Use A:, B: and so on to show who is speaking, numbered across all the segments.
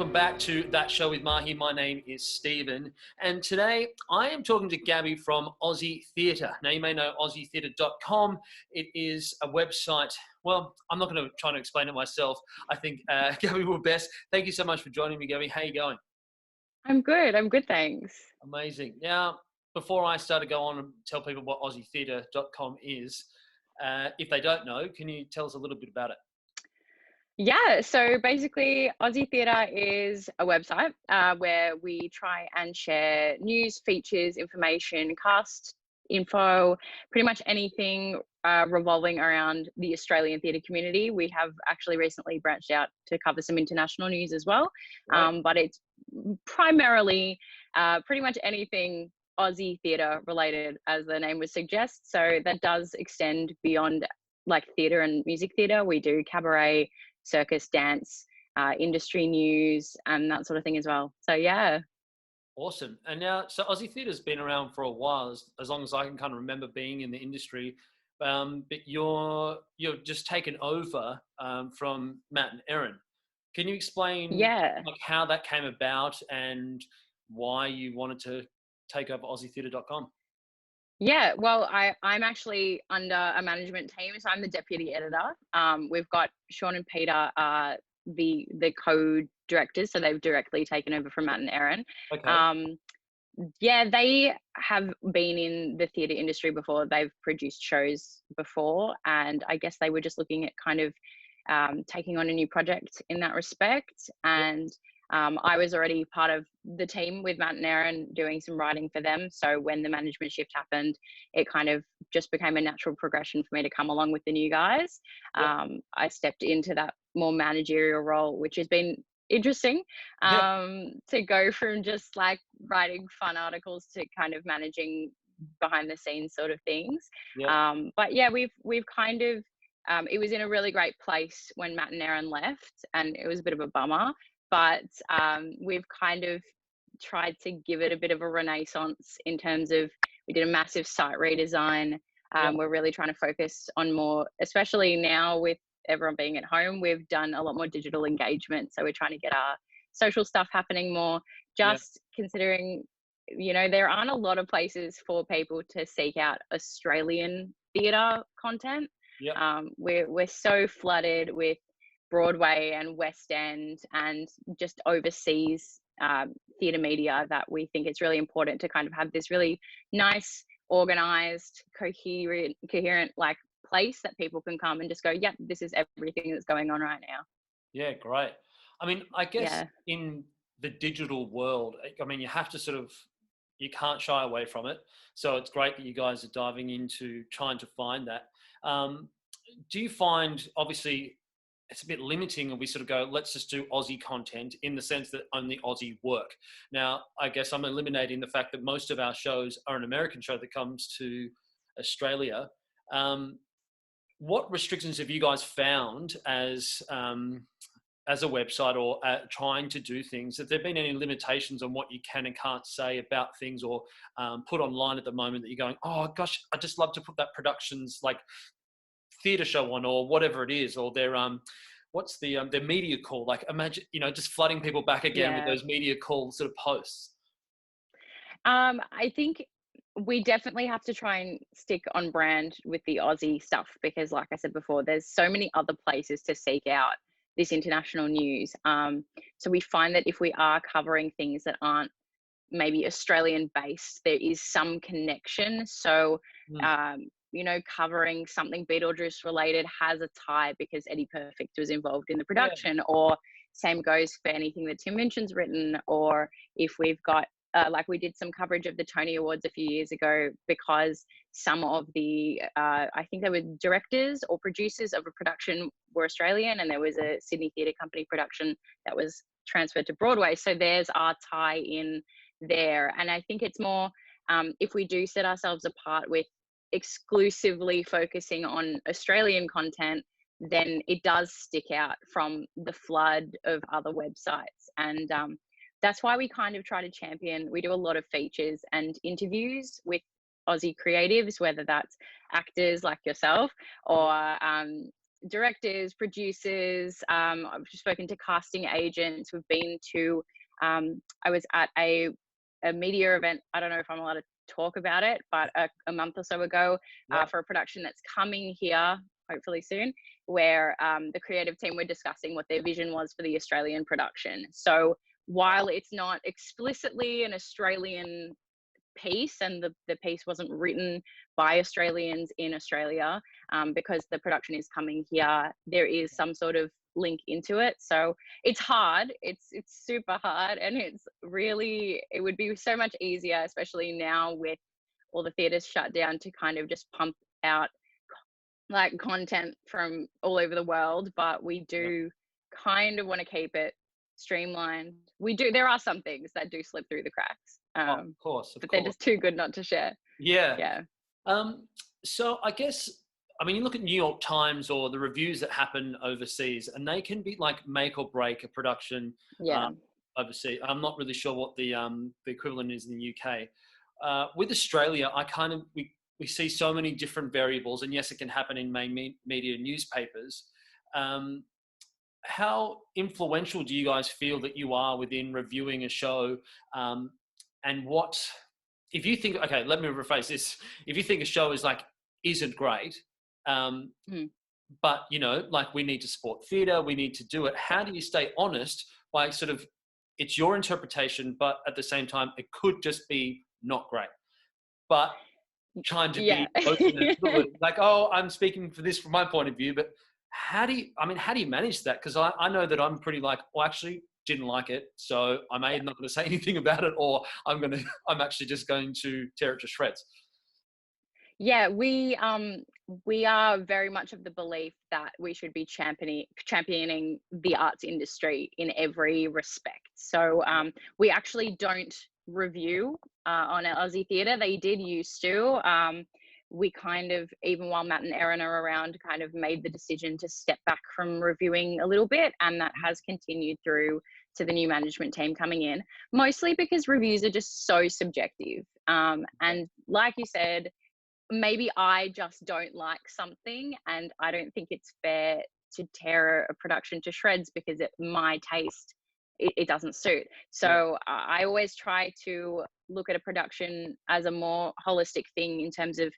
A: welcome back to That Show with Mahy. My name is Stephen, and today I am talking to Gabi from Aussie Theatre. Now, you may know AussieTheatre.com. It is a website. Well, I'm not going to try to explain it myself. I think Gabi will best. Thank you so much for joining me, Gabi. How are you going?
B: I'm good, thanks.
A: Amazing. Now, before I start to go on and tell people what AussieTheatre.com is, if they don't know, can you tell us a little bit about it?
B: Yeah, so basically, Aussie Theatre is a website where we try and share news, features, information, cast info, pretty much anything revolving around the Australian theatre community. We have actually recently branched out to cover some international news as well,
A: Right.
B: but it's primarily pretty much anything Aussie theatre related, as the name would suggest. So that does extend beyond like theatre and music theatre. We do cabaret, circus, dance, industry news, and that sort of thing as well. So yeah.
A: Awesome. And now, so Aussie Theatre's been around for a while, as long as I can kind of remember being in the industry. But you've just taken over from Matt and Erin. Can you explain
B: Yeah.
A: like how that came about and why you wanted to take over AussieTheatre.com?
B: Yeah, well, I'm actually under a management team, so I'm the deputy editor. We've got Sean and Peter are the co-directors, so they've directly taken over from Matt and Erin.
A: Okay.
B: Um, yeah, they have been in the theatre industry before. They've produced shows before, and I guess they were just looking at kind of taking on a new project in that respect.
A: Yeah.
B: And I was already part of the team with Matt and Aaron doing some writing for them. So when the management shift happened, it kind of just became a natural progression for me to come along with the new guys.
A: Yeah.
B: I stepped into that more managerial role, which has been interesting,
A: Yeah.
B: to go from just like writing fun articles to kind of managing behind the scenes sort of things.
A: Yeah.
B: But yeah, we've kind of it was in a really great place when Matt and Aaron left, and it was a bit of a bummer. But we've kind of tried to give it a bit of a renaissance in terms of we did a massive site redesign.
A: Yeah.
B: We're really trying to focus on more, especially now with everyone being at home, we've done a lot more digital engagement. So we're trying to get our social stuff happening more,
A: Yeah.
B: just considering, there aren't a lot of places for people to seek out Australian theatre content.
A: Yeah.
B: We're so flooded with Broadway and West End and just overseas theatre media that we think it's really important to kind of have this really nice, organized, coherent like place that people can come and just go, yep, this is everything that's going on right now.
A: Yeah, great. I mean, I guess
B: Yeah.
A: in the digital world, I mean, you have to you can't shy away from it. So it's great that you guys are diving into trying to find that. Do you find, obviously, it's a bit limiting and we sort of go, let's just do Aussie content in the sense that only Aussie work. Now, I guess I'm eliminating the fact that most of our shows are an American show that comes to Australia. What restrictions have you guys found as a website or trying to do things? Have there been any limitations on what you can and can't say about things or put online at the moment that you're going, oh gosh, I just love to put that production's like theatre show on or whatever it is, or their what's their media call? Like imagine, just flooding people back again with
B: Yeah.
A: those media call sort of posts.
B: I think we definitely have to try and stick on brand with the Aussie stuff because, like I said before, there's so many other places to seek out this international news. So we find that if we are covering things that aren't maybe Australian based, there is some connection. So, covering something Beetlejuice related has a tie because Eddie Perfect was involved in the
A: Yeah.
B: production, or same goes for anything that Tim Minchin's written, or if we've got like we did some coverage of the Tony Awards a few years ago because some of the, I think they were directors or producers of a production were Australian, and there was a Sydney Theatre Company production that was transferred to Broadway. So there's our tie in there. And I think it's more, if we do set ourselves apart with exclusively focusing on Australian content, then it does stick out from the flood of other websites. And that's why we kind of try to champion, we do a lot of features and interviews with Aussie creatives, whether that's actors like yourself or directors, producers. I've spoken to casting agents. We've been to. I was at a media event. I don't know if I'm allowed to talk about it, but a month or so ago,
A: Yeah.
B: for a production that's coming here hopefully soon, where the creative team were discussing what their vision was for the Australian production. So while it's not explicitly an Australian piece, and the piece wasn't written by Australians in Australia, because the production is coming here, there is some sort of link into it. So it's hard. It's super hard, and it would be so much easier, especially now with all the theaters shut down, to kind of just pump out like content from all over the world. But we
A: Yeah.
B: do kind of want to keep it streamlined. We do. There are some things that do slip through the cracks,
A: Oh, of course, of
B: but they're
A: course.
B: just too good not to share.
A: Yeah.
B: Yeah.
A: So I guess, I mean, you look at New York Times or the reviews that happen overseas, and they can be like make or break a production
B: Yeah.
A: overseas. I'm not really sure what the equivalent is in the UK. With Australia, we see so many different variables, and yes, it can happen in main media newspapers. How influential do you guys feel that you are within reviewing a show? And what, if you think, okay, let me rephrase this. If you think a show is like, isn't great,
B: Mm.
A: but you know, like we need to support theatre, we need to do it. How do you stay honest by sort of, it's your interpretation, but at the same time, it could just be not great, but trying to
B: Yeah.
A: be open and fluid, like, oh, I'm speaking for this from my point of view, but how do you manage that? Because I know that I'm pretty like, well, actually didn't like it, so I'm not going to say anything about it, or I'm actually just going to tear it to shreds.
B: Yeah, we are very much of the belief that we should be championing the arts industry in every respect. So we actually don't review on our Aussie theatre. They did used to. We kind of, even while Matt and Erin are around, kind of made the decision to step back from reviewing a little bit, and that has continued through to the new management team coming in, mostly because reviews are just so subjective. And like you said, maybe I just don't like something, and I don't think it's fair to tear a production to shreds because my taste, it doesn't suit.
A: Yeah.
B: So I always try to look at a production as a more holistic thing, in terms of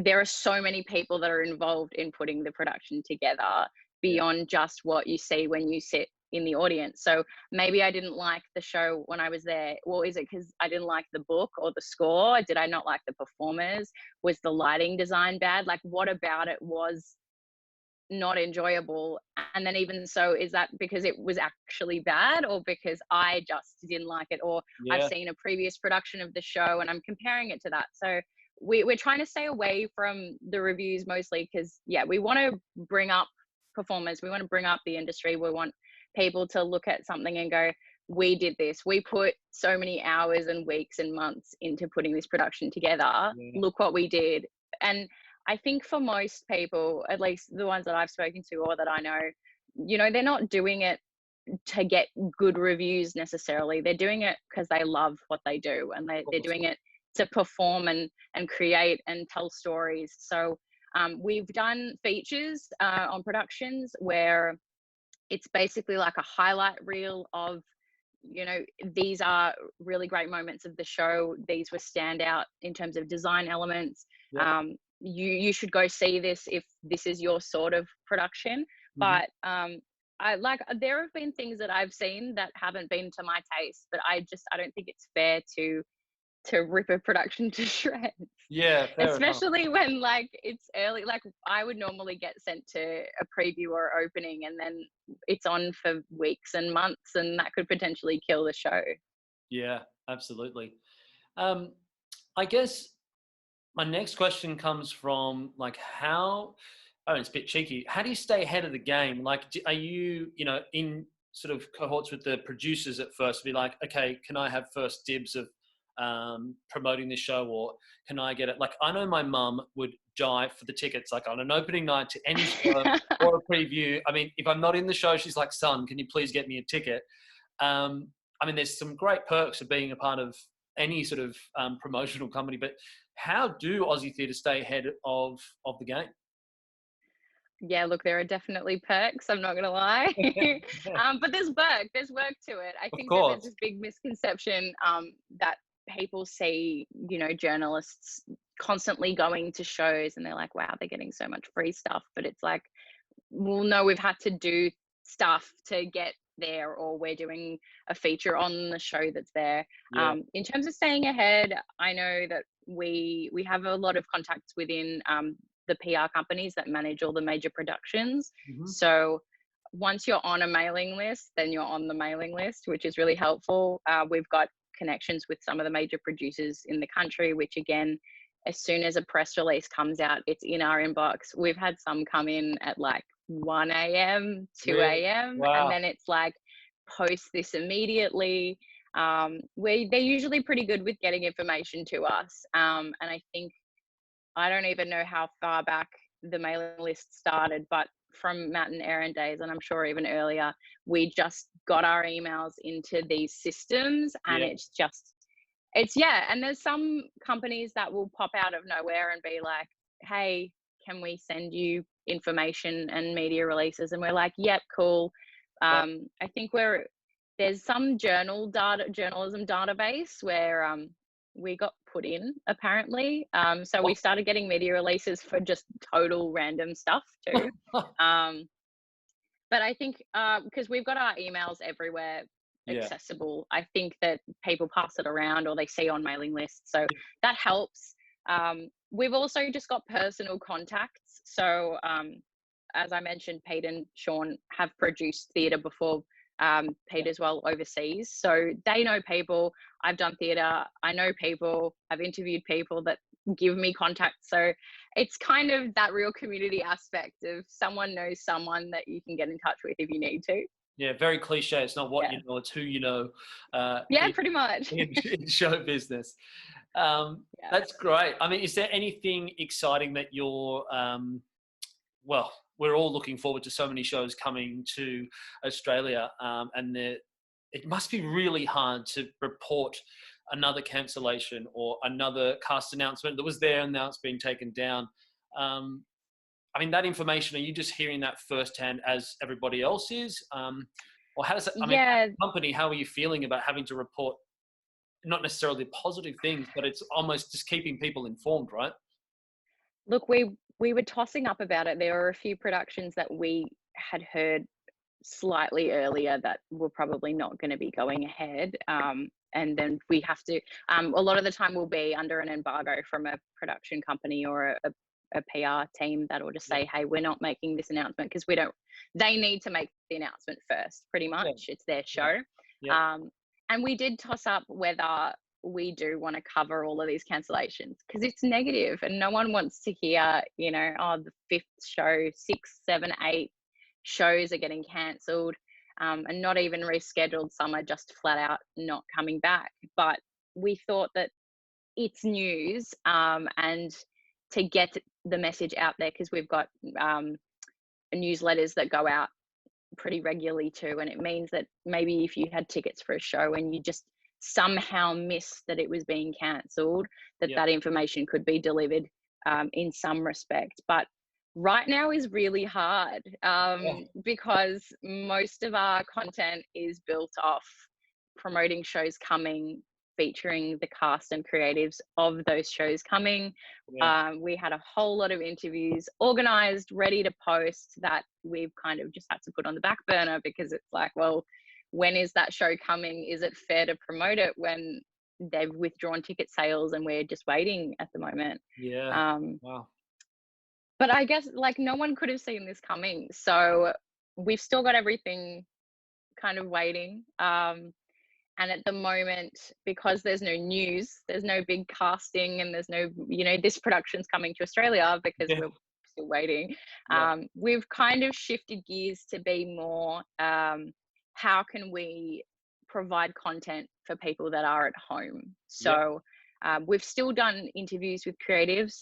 B: there are so many people that are involved in putting the production together
A: Yeah.
B: beyond just what you see when you sit in the audience. So maybe I didn't like the show when I was there. Well, is it because I didn't like the book or the score? Did I not like the performers? Was the lighting design bad? Like, what about it was not enjoyable? And then, even so, is that because it was actually bad, or because I just didn't like it, or I've
A: Yeah.
B: seen a previous production of the show and I'm comparing it to that? So we're trying to stay away from the reviews, mostly because, yeah, we want to bring up performers, we want to bring up the industry, we want people to look at something and go, we did this, we put so many hours and weeks and months into putting this production together,
A: Yeah.
B: look what we did. And I think for most people, at least the ones that I've spoken to or that I know, they're not doing it to get good reviews necessarily. They're doing it because they love what they do, and
A: Of
B: they're
A: course.
B: doing it to perform and create and tell stories. So we've done features on productions where it's basically like a highlight reel of, these are really great moments of the show. These were standout in terms of design elements.
A: Yeah.
B: You should go see this if this is your sort of production.
A: Mhm.
B: But there have been things that I've seen that haven't been to my taste, but I don't think it's fair to rip a production to shreds,
A: Yeah, fair enough.
B: especially when like it's early. Like, I would normally get sent to a preview or opening, and then it's on for weeks and months, and that could potentially kill the show.
A: Yeah, absolutely. Um, I guess my next question comes from like it's a bit cheeky. How do you stay ahead of the game? Like, are you, in sort of cohorts with the producers at first, be like, okay, can I have first dibs of promoting this show, or can I get it? Like, I know my mum would die for the tickets, like on an opening night to any show or a preview. I mean, if I'm not in the show, she's like, son, can you please get me a ticket? I mean, there's some great perks of being a part of any sort of promotional company, but how do Aussie theatre stay ahead of the game?
B: Yeah, look, there are definitely perks, I'm not gonna lie. But there's work to it. I
A: Of
B: think that there's
A: course.
B: this big misconception, that people see, journalists constantly going to shows and they're like, "Wow, they're getting so much free stuff." But it's like, well, no, we've had to do stuff to get there, or we're doing a feature on the show that's there.
A: Yeah.
B: In terms of staying ahead, I know that we have a lot of contacts within the PR companies that manage all the major productions.
A: Mhm.
B: So once you're on a mailing list, then you're on the mailing list, which is really helpful. We've got connections with some of the major producers in the country, which again, as soon as a press release comes out, it's in our inbox. We've had some come in at like 1 a.m.,
A: Really?
B: 2 a.m., and
A: Wow.
B: then it's like, post this immediately. They're usually pretty good with getting information to us. And I think, I don't even know how far back the mailing list started, but from Matt and Aaron days, and I'm sure even earlier, we just got our emails into these systems, and
A: Yeah.
B: yeah. And there's some companies that will pop out of nowhere and be like, "Hey, can we send you information and media releases?" And we're like, "Yep, cool."
A: That
B: I think there's some journalism database where we got put in, apparently. So we started getting media releases for just total random stuff too. Um, but I think, because we've got our emails everywhere
A: Yeah.
B: accessible, I think that people pass it around or they see on mailing lists. So that helps. We've also just got personal contacts. So, as I mentioned, Pete and Sean have produced theatre before. Pete as well overseas. So they know people. I've done theatre. I know people. I've interviewed people that give me contacts. So it's kind of that real community aspect of someone knows someone that you can get in touch with if you need to.
A: Yeah, very cliche. It's not what
B: Yeah.
A: you know, it's who you know,
B: Yeah,
A: in
B: pretty much.
A: in show business.
B: Yeah.
A: That's great. I mean, is there anything exciting that you're, well, we're all looking forward to so many shows coming to Australia, and it must be really hard to report another cancellation or another cast announcement that was there and now it's being taken down. Um, I mean, that information, are you just hearing that firsthand as everybody else is? Or how does it, I mean, as
B: Yeah.
A: a company, how are you feeling about having to report not necessarily positive things, but it's almost just keeping people informed, right?
B: Look, we were tossing up about it. There were a few productions that we had heard slightly earlier that were probably not going to be going ahead. And then we have to, a lot of the time we'll be under an embargo from a production company or a PR team that will just
A: Yeah,
B: say, "Hey, we're not making this announcement," because they need to make the announcement first, pretty
A: yeah,
B: much. It's their
A: yeah,
B: show.
A: yeah,
B: Um, and we did toss up whether we do want to cover all of these cancellations, because it's negative and no one wants to hear, oh, the fifth show, six, seven, eight shows are getting cancelled, and not even rescheduled. Some are just flat out not coming back. But we thought that it's news, and to get the message out there, because we've got newsletters that go out pretty regularly too. And it means that maybe if you had tickets for a show and you just somehow missed that it was being cancelled,
A: yeah,
B: that information could be delivered, in some respect. But right now is really hard,
A: yeah,
B: because most of our content is built off promoting shows coming, featuring the cast and creatives of those shows coming.
A: yeah,
B: We had a whole lot of interviews organized, ready to post, that we've kind of just had to put on the back burner, because it's like, well, when is that show coming? Is it fair to promote it when they've withdrawn ticket sales and we're just waiting at the moment?
A: yeah.
B: Um,
A: Wow.
B: but I guess, like, no one could have seen this coming. So we've still got everything kind of waiting. And at the moment, because there's no news, there's no big casting, and there's no, this production's coming to Australia, because
A: Yeah,
B: we're still waiting.
A: yeah,
B: We've kind of shifted gears to be more, how can we provide content for people that are at home?
A: yeah,
B: So we've still done interviews with creatives.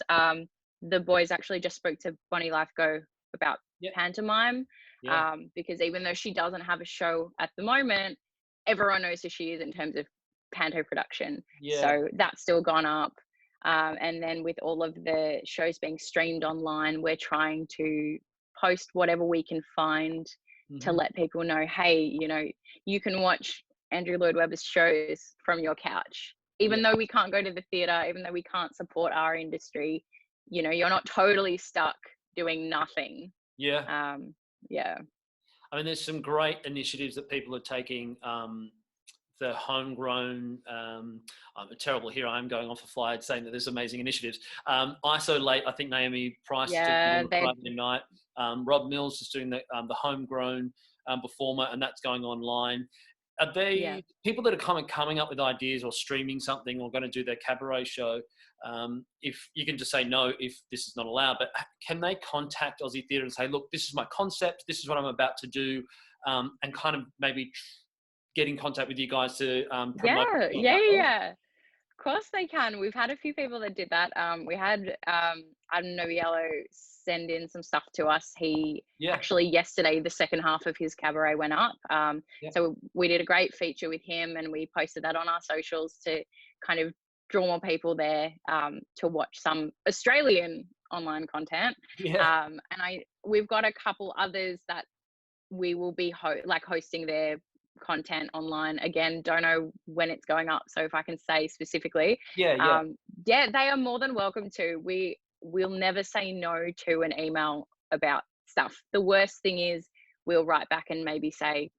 B: The boys actually just spoke to Bonnie Lifego about
A: yeah,
B: pantomime,
A: yeah,
B: because even though she doesn't have a show at the moment, everyone knows who she is in terms of panto production.
A: yeah,
B: So that's still gone up. And then with all of the shows being streamed online, we're trying to post whatever we can find to
A: Mm-hmm.
B: let people know, hey, you can watch Andrew Lloyd Webber's shows from your couch.
A: Yeah.
B: Even though we can't go to the theatre, even though we can't support our industry, you're not totally stuck doing nothing.
A: Yeah.
B: Yeah.
A: I mean, there's some great initiatives that people are taking. The homegrown, I'm a terrible here. I'm going off a fly saying that there's amazing initiatives. Isolate, I think Naomi Price is doing it
B: Yeah,
A: on Friday night. Rob Mills is doing the homegrown performer, and that's going online. Are
B: yeah.
A: they people that are kind of coming up with ideas or streaming something or going to do their cabaret show? If you can just say no if this is not allowed, but can they contact Aussie Theatre and say, look, this is my concept, this is what I'm about to do, and kind of maybe get in contact with you guys to promote
B: Yeah,
A: on
B: yeah,
A: that
B: yeah,
A: level?
B: yeah. Of course they can. We've had a few people that did that. We had Adam Noviello send in some stuff to us. He
A: Yeah,
B: actually yesterday, the second half of his cabaret went up.
A: yeah,
B: So we did a great feature with him, and we posted that on our socials to kind of draw more people there to watch some Australian online content.
A: yeah,
B: And we've got a couple others that we will be hosting their content online. Again, don't know when it's going up, so if I can say specifically,
A: yeah, yeah,
B: yeah, they are more than welcome to. We'll never say no to an email about stuff. The worst thing is we'll write back and maybe say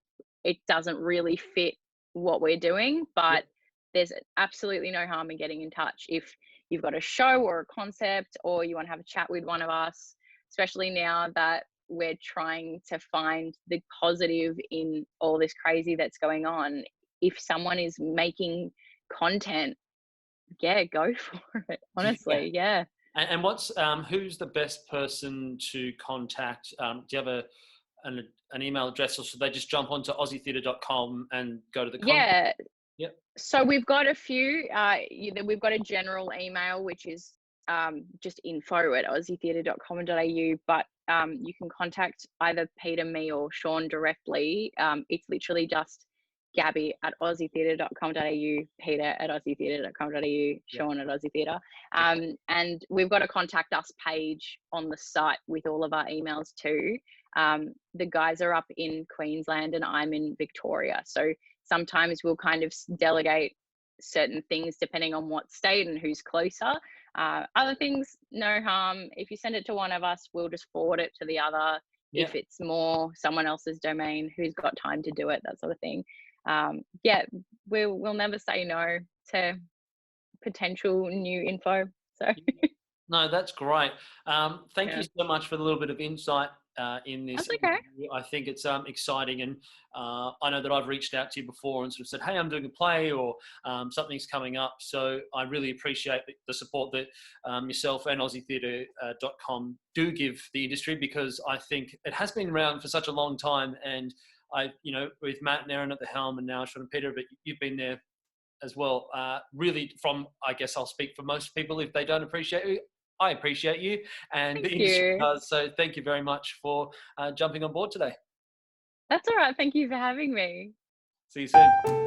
B: it doesn't really fit what we're doing,
A: yeah,
B: but there's absolutely no harm in getting in touch if you've got a show or a concept, or you want to have a chat with one of us, especially now that we're trying to find the positive in all this crazy that's going on. If someone is making content, yeah, go for it.
A: yeah.
B: Honestly, yeah.
A: And what's who's the best person to contact? Do you have an email address, or should they just jump onto aussietheatre.com and go to the contact?
B: Yeah.
A: Yep.
B: So we've got a few. We've got a general email, which is just info@aussietheatre.com.au. But you can contact either Peter, me, or Sean directly. It's literally just Gabi@aussietheatre.com.au, Peter@aussietheatre.com.au,
A: Yeah.
B: Sean at Aussie Theatre.
A: Okay.
B: And we've got a contact us page on the site with all of our emails too. The guys are up in Queensland and I'm in Victoria. So sometimes we'll kind of delegate certain things depending on what state and who's closer. Other things, no harm. If you send it to one of us, we'll just forward it to the other.
A: Yeah.
B: If it's more someone else's domain, who's got time to do it, that sort of thing. Yeah, we'll never say no to potential new info. So
A: No, that's great. Thank you
B: yeah,
A: so much for the little bit of insight in this
B: that's okay.
A: interview. I think it's exciting, and I know that I've reached out to you before and sort of said, "Hey, I'm doing a play," or something's coming up. So I really appreciate the support that yourself and AussieTheatre.com do give the industry, because I think it has been around for such a long time. And with Matt and Aaron at the helm, and now Sean and Peter, but you've been there as well. Really, I guess I'll speak for most people. If they don't appreciate you, I appreciate you, and the
B: Thank
A: industry
B: you.
A: does. So thank you very much for jumping on board today.
B: That's all right. Thank you for having me.
A: See you soon.